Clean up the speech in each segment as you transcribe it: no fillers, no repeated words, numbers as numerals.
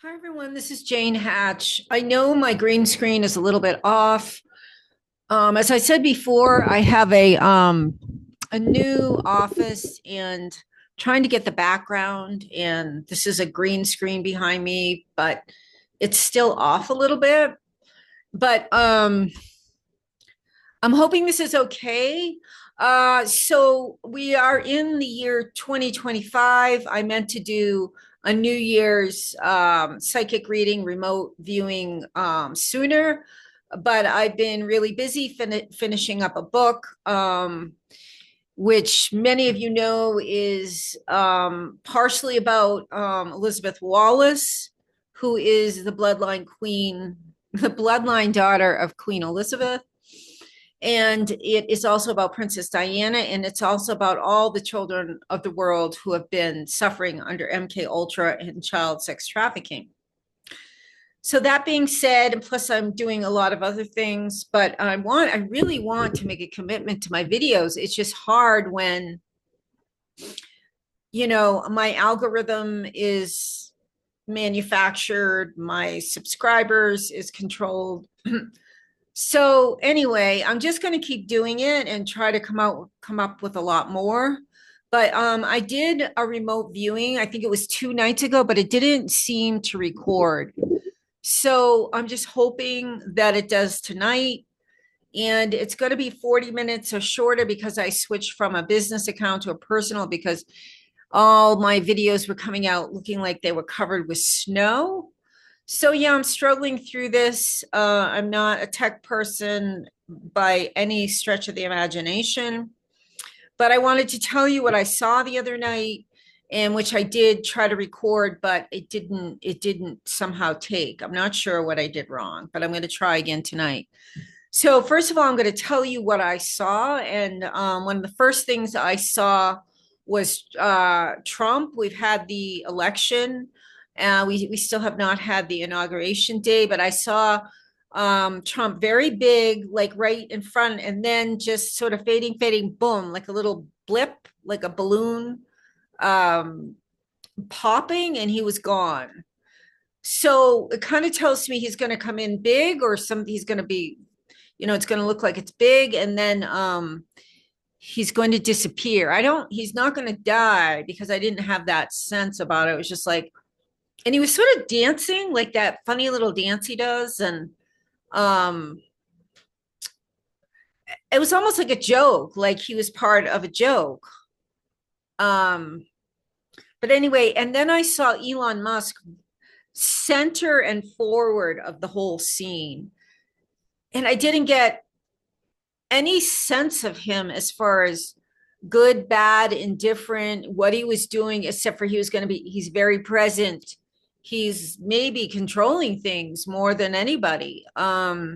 Hi, everyone. This is Jane Hatch. I know my green screen is a little bit off. As I said before, I have a new office and trying to get the background. And this is a green screen behind me, but it's still off a little bit. But I'm hoping this is okay. So we are in the year 2025. I meant to do a New Year's psychic reading, remote viewing sooner, but I've been really busy finishing up a book, which many of you know is partially about Elizabeth Wallace, who is the bloodline queen, the bloodline daughter of Queen Elizabeth. And it is also about Princess Diana, and it's also about all the children of the world who have been suffering under MK Ultra and child sex trafficking. So that being said, and plus I'm doing a lot of other things, but I really want to make a commitment to my videos. It's just hard when, my algorithm is manufactured, my subscribers is controlled. So anyway, I'm just going to keep doing it and try to come up with a lot more. But I did a remote viewing. I think it was 2 nights ago, but it didn't seem to record. So I'm just hoping that it does tonight. And it's going to be 40 minutes or shorter because I switched from a business account to a personal because all my videos were coming out looking like they were covered with snow. So yeah, I'm struggling through this. I'm not a tech person by any stretch of the imagination, but I wanted to tell you what I saw the other night, and which I did try to record, but it didn't somehow take. I'm not sure what I did wrong, but I'm going to try again tonight. So first of all, I'm going to tell you what I saw, and one of the first things I saw was Trump. We've had the election. We still have not had the inauguration day, but I saw Trump very big, like right in front, and then just sort of fading, boom, like a little blip, like a balloon um, popping, and he was gone. So it kind of tells me he's going to come in big, or something. He's going to be, it's going to look like it's big, and then he's going to disappear. He's not going to die because I didn't have that sense about it. It was just like, and he was sort of dancing like that funny little dance he does. And um, it was almost like a joke, like he was part of a joke. Um, but anyway, and then I saw Elon Musk center and forward of the whole scene. And I didn't get any sense of him as far as good, bad, indifferent, what he was doing, except for he's very present. He's maybe controlling things more than anybody. As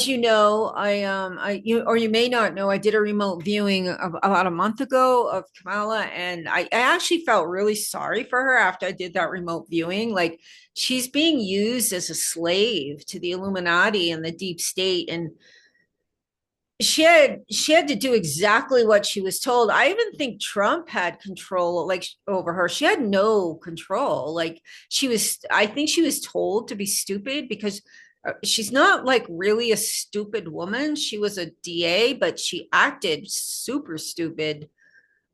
you know, or you may not know, I did a remote viewing of about a month ago of Kamala, and I actually felt really sorry for her after I did that remote viewing. Like, she's being used as a slave to the Illuminati and the deep state, and she had to do exactly what she was told. I even think Trump had control, like, over her. She had no control. Like, I think she was told to be stupid because she's not like really a stupid woman. She was a DA, but she acted super stupid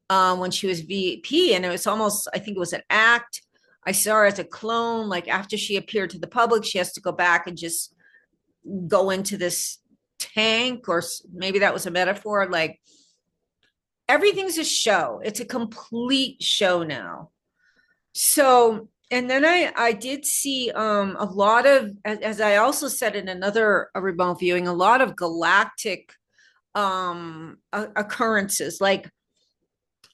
when she was VP, and it was almost, I think it was an act. I saw her as a clone. Like, after she appeared to the public, she has to go back and just go into this tank, or maybe that was a metaphor. Like, everything's a show. It's a complete show now. So, and then I did see a lot of, as I also said in another remote viewing, a lot of galactic occurrences. Like,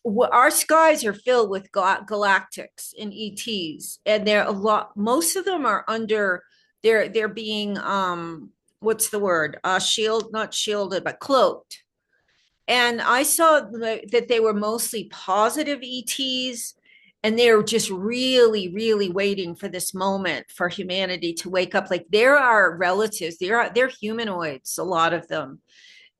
our skies are filled with galactics and ETs, and they're a lot. Most of them are under. They're being what's the word? Not shielded, but cloaked. And I saw that they were mostly positive ETs, and they're just really, really waiting for this moment for humanity to wake up. Like, there are relatives, they're humanoids, a lot of them,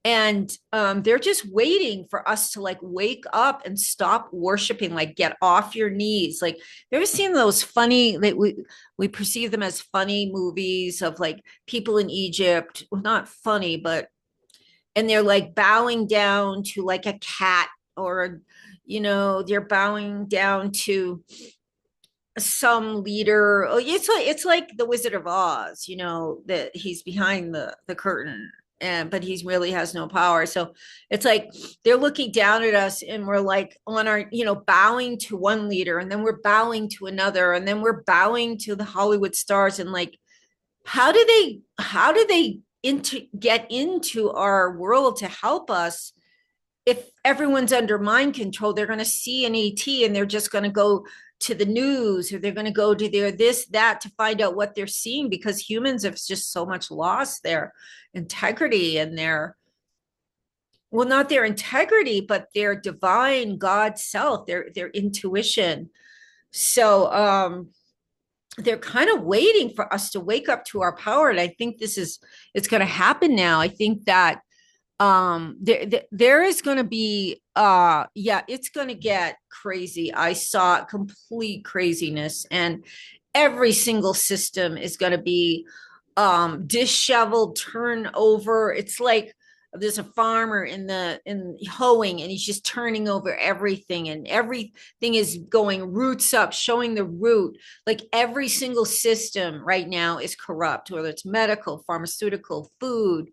And they're just waiting for us to like wake up and stop worshiping, like get off your knees. Like, you ever seen those funny, like we perceive them as funny movies of like people in Egypt, well, not funny, but and they're like bowing down to like a cat, or they're bowing down to some leader. Oh, it's like the Wizard of Oz, that he's behind the curtain, and but he really has no power. So it's like they're looking down at us, and we're like on our, bowing to one leader, and then we're bowing to another, and then we're bowing to the Hollywood stars. And like, how do they get into our world to help us? If everyone's under mind control, they're going to see an ET and they're just going to go to the news, or they're going to go to their this, that, to find out what they're seeing, because humans have just so much lost their integrity and their, well, not their integrity, but their divine God self, their intuition. So they're kind of waiting for us to wake up to our power. And I think it's going to happen now. I think that there is going to be yeah, it's going to get crazy. I saw complete craziness, and every single system is going to be disheveled, turn over. It's like there's a farmer in hoeing, and he's just turning over everything, and everything is going roots up, showing the root. Like, every single system right now is corrupt, whether it's medical, pharmaceutical, food,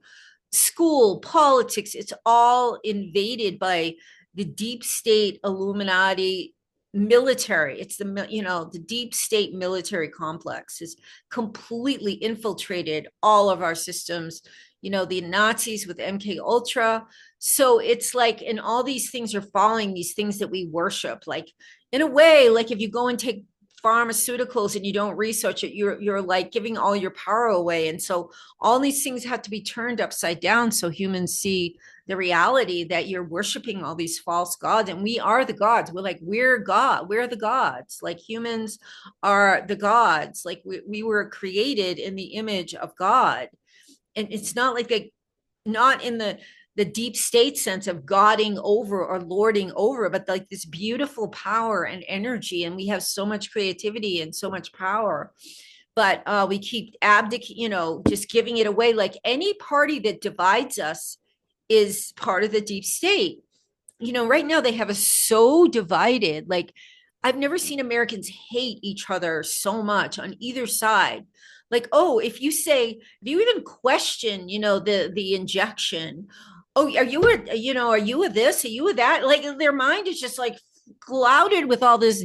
school, politics. It's all invaded by the deep state, Illuminati, military. It's the deep state military complex is completely infiltrated all of our systems. The Nazis with MK Ultra. So it's like, and all these things are following these things that we worship. Like, in a way, like if you go and take pharmaceuticals and you don't research it, you're like giving all your power away. And so all these things have to be turned upside down, so humans see the reality that you're worshiping all these false gods. And we are the gods. We're God. We're the gods. Like, humans are the gods. Like, we were created in the image of God. And it's not like not in the deep state sense of godding over or lording over, but like this beautiful power and energy. And we have so much creativity and so much power, but we keep just giving it away. Like, any party that divides us is part of the deep state. Right now they have us so divided. Like, I've never seen Americans hate each other so much on either side. Like, oh, if you even question, the injection, oh, are you a this, are you a that? Like, their mind is just like clouded with all this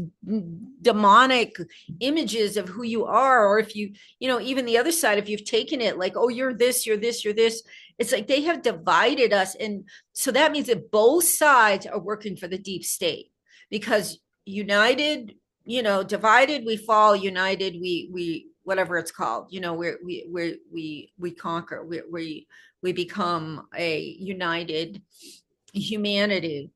demonic images of who you are. Or if even the other side, if you've taken it like, oh, you're this, you're this, you're this, it's like they have divided us. And so that means that both sides are working for the deep state, because united, divided we fall, united we whatever it's called, we conquer, we become a united humanity.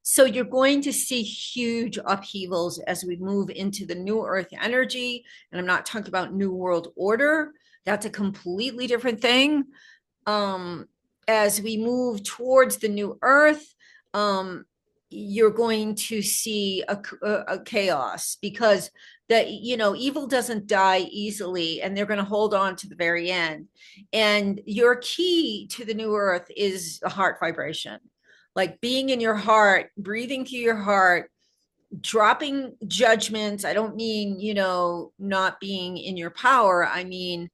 So you're going to see huge upheavals as we move into the new earth energy. And I'm not talking about new world order. That's a completely different thing. As we move towards the new earth, you're going to see a chaos, because evil doesn't die easily, and they're going to hold on to the very end. And your key to the new earth is a heart vibration, like being in your heart, breathing through your heart, dropping judgments. I don't mean, not being in your power. I mean,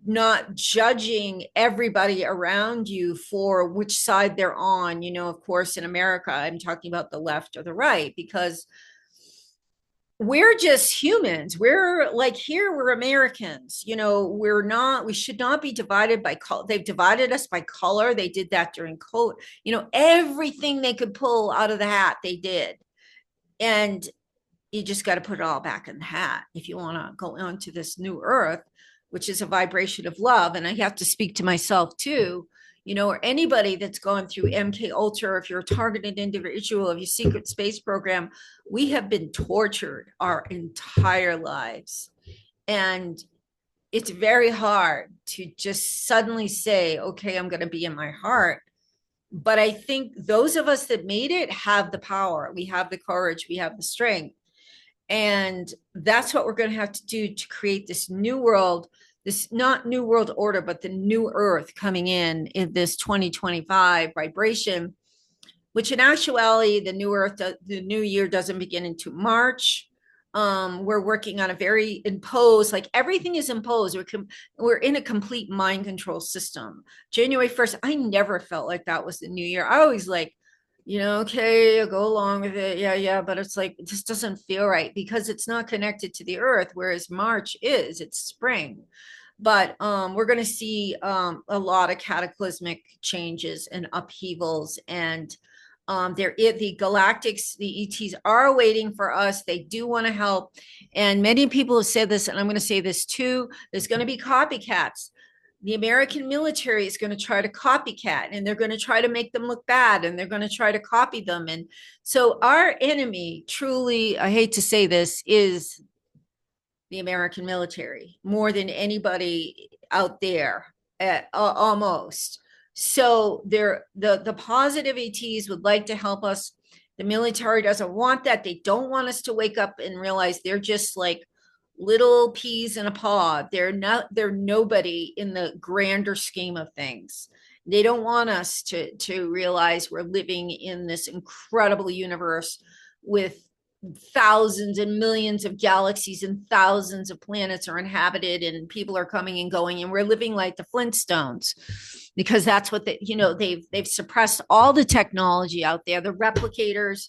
not judging everybody around you for which side they're on. Of course, in America, I'm talking about the left or the right, because we're just humans. We're like, here we're Americans. We should not be divided by color. They've divided us by color. They did that during COVID. Everything they could pull out of the hat, they did. And you just got to put it all back in the hat if you want to go on to this new earth, which is a vibration of love. And I have to speak to myself too, or anybody that's gone through MK Ultra, or if you're a targeted individual of your secret space program. We have been tortured our entire lives. And it's very hard to just suddenly say, okay, I'm going to be in my heart. But I think those of us that made it have the power. We have the courage. We have the strength. And that's what we're going to have to do to create this new world, this not new world order, but the new earth coming in this 2025 vibration, which in actuality, the new earth, the new year doesn't begin into March. We're working on a very imposed, like everything is imposed. We're in a complete mind control system. January 1st, I never felt like that was the new year. I always like, okay, I'll go along with it. Yeah. But it's like, it just doesn't feel right because it's not connected to the earth, whereas March is, it's spring. But we're going to see a lot of cataclysmic changes and upheavals, and the galactics, the ETs are waiting for us. They do want to help. And many people have said this, and I'm going to say this too. There's going to be copycats. The American military is going to try to copycat, and they're going to try to make them look bad, and they're going to try to copy them. And so our enemy, truly, I hate to say this, is the American military more than anybody out there, almost. So the positive ETs would like to help us. The military doesn't want that. They don't want us to wake up and realize they're just like little peas in a pod. They're nobody in the grander scheme of things. They don't want us to realize we're living in this incredible universe with thousands and millions of galaxies, and thousands of planets are inhabited, and people are coming and going, and we're living like the Flintstones, because that's what they've suppressed all the technology out there, the replicators,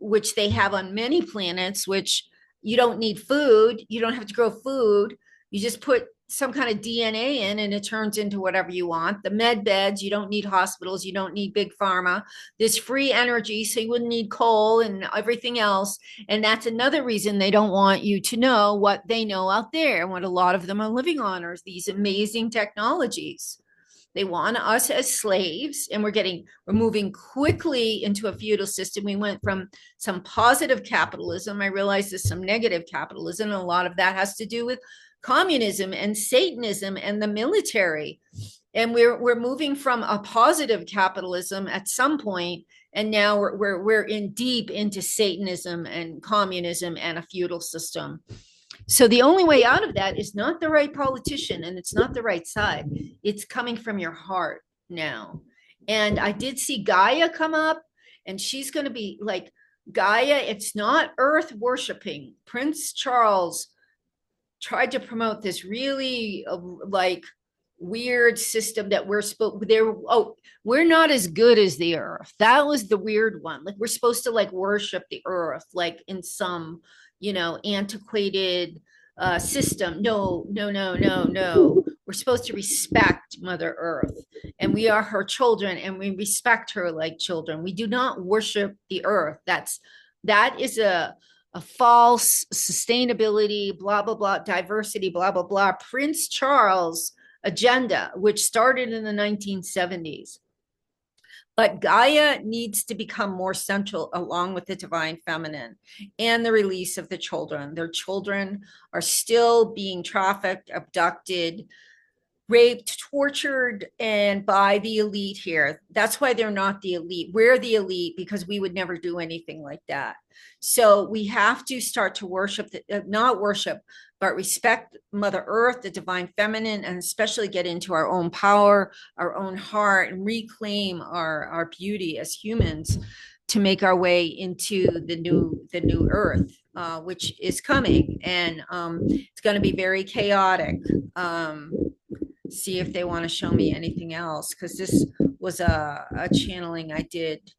which they have on many planets, which you don't need food, you don't have to grow food, you just put some kind of DNA in and it turns into whatever you want. The med beds, you don't need hospitals, you don't need big pharma. There's free energy, so you wouldn't need coal and everything else. And that's another reason they don't want you to know what they know out there. And what a lot of them are living on are these amazing technologies. They want us as slaves, and we're moving quickly into a feudal system. We went from some positive capitalism. I realize there's some negative capitalism, and a lot of that has to do with communism and Satanism and the military. And we're moving from a positive capitalism at some point, and now we're in deep into Satanism and communism and a feudal system. So the only way out of that is not the right politician, and it's not the right side. It's coming from your heart now. And I did see Gaia come up, and she's going to be like Gaia. It's not earth worshiping. Prince Charles tried to promote this really like weird system that we're not as good as the earth. That was the weird one. Like we're supposed to like worship the earth, like in some, antiquated system. No. We're supposed to respect Mother Earth, and we are her children, and we respect her like children. We do not worship the earth. That is a false sustainability, blah, blah, blah, diversity, blah, blah, blah, Prince Charles agenda, which started in the 1970s. But Gaia needs to become more central along with the divine feminine and the release of the children. Their children are still being trafficked, abducted, raped, tortured, and by the elite here. That's why they're not the elite. We're the elite because we would never do anything like that. So we have to start to worship, not worship, but respect Mother Earth, the divine feminine, and especially get into our own power, our own heart, and reclaim our beauty as humans to make our way into the new earth, which is coming. And it's going to be very chaotic. See if they want to show me anything else, because this was a channeling I did.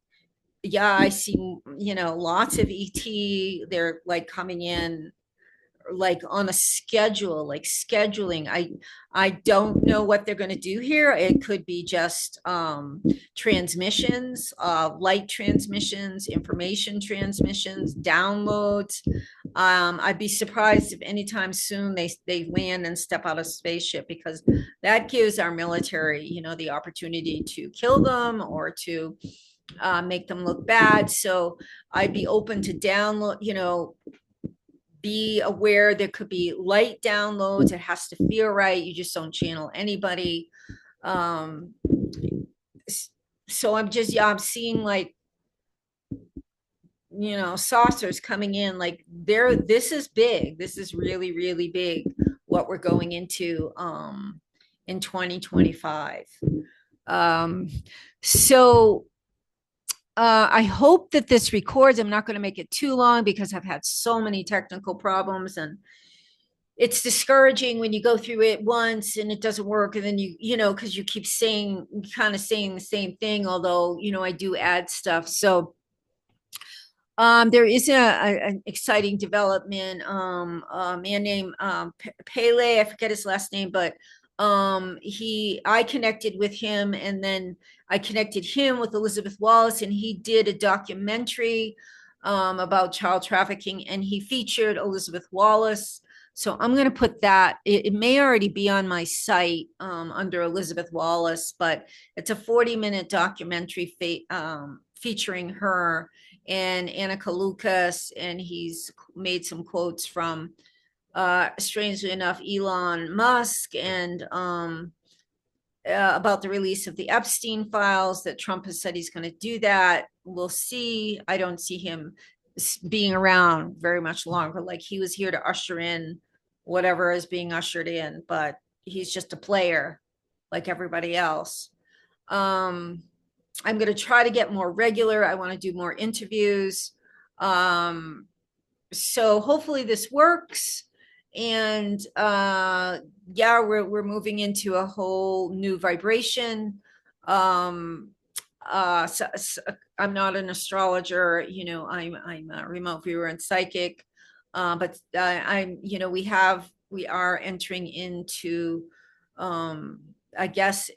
Yeah, I see, lots of ET. They're like coming in like on a schedule, like scheduling. I don't know what they're going to do here. It could be just transmissions, light transmissions, information transmissions, downloads. I'd be surprised if anytime soon they land and step out of spaceship, because that gives our military, the opportunity to kill them or to make them look bad. So I'd be open to download, be aware there could be light downloads. It has to feel right. You just don't channel anybody. Um, so I'm just, yeah, I'm seeing like, saucers coming in like this is big. This is really, really big what we're going into in 2025. Um, so I hope that this records. I'm not going to make it too long because I've had so many technical problems, and it's discouraging when you go through it once and it doesn't work. And then because you keep kind of saying the same thing, although, I do add stuff. So there is an exciting development. A man named Pele, I forget his last name, but I connected with him, and then I connected him with Elizabeth Wallace, and he did a documentary about child trafficking, and he featured Elizabeth Wallace. So I'm going to put that. It may already be on my site under Elizabeth Wallace, but it's a 40-minute documentary featuring her and Annika Lucas, and he's made some quotes from, strangely enough, Elon Musk, and about the release of the Epstein files, that Trump has said he's going to do that. We'll see. I don't see him being around very much longer. Like, he was here to usher in whatever is being ushered in, but he's just a player like everybody else. I'm going to try to get more regular. I want to do more interviews. So hopefully this works. And yeah, we're moving into a whole new vibration. So I'm not an astrologer, I'm a remote viewer and psychic. But we are entering into, I guess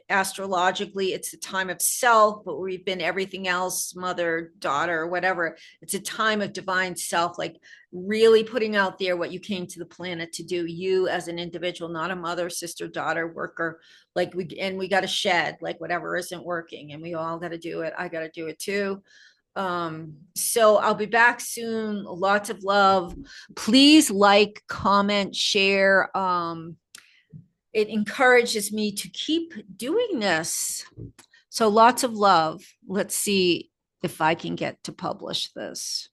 astrologically, it's a time of self, but we've been everything else, mother, daughter, whatever. It's a time of divine self, like really putting out there what you came to the planet to do, you as an individual, not a mother, sister, daughter, worker. Like we got to shed like whatever isn't working, and we all got to do it. I got to do it too. So I'll be back soon. Lots of love. Please like, comment, share. It encourages me to keep doing this. So lots of love. Let's see if I can get to publish this.